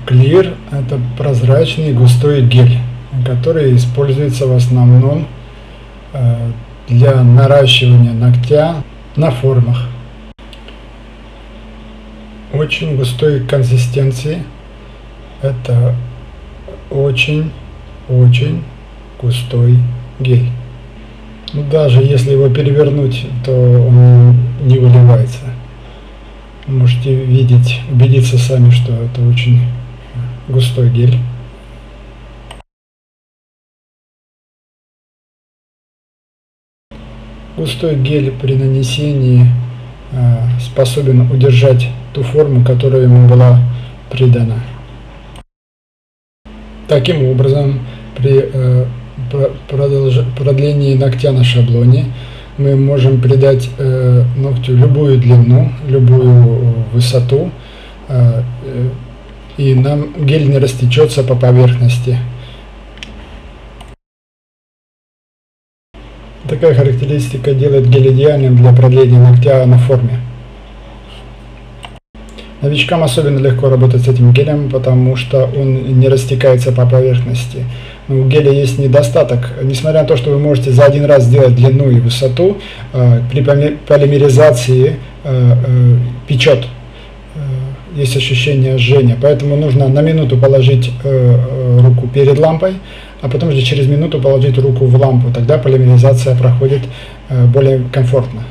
Clear – это прозрачный густой гель, который используется в основном для наращивания ногтя на формах. Очень густой консистенции. Это очень густой гель. Даже если его перевернуть, то он не выливается. Можете видеть, убедиться сами, что это очень густой гель. Густой гель при нанесении способен удержать ту форму, которая ему была придана. Таким образом, при продлении ногтя на шаблоне мы можем придать ногтю любую длину, любую высоту, и нам гель не растечется по поверхности. Такая характеристика делает гель идеальным для продления ногтя на форме. Новичкам особенно легко работать с этим гелем, потому что он не растекается по поверхности. Но у геля есть недостаток. Несмотря на то, что вы можете за один раз сделать длину и высоту, при полимеризации печет. Есть ощущение жжения. Поэтому нужно на минуту положить руку перед лампой, а потом же через минуту положить руку в лампу. Тогда полимеризация проходит более комфортно.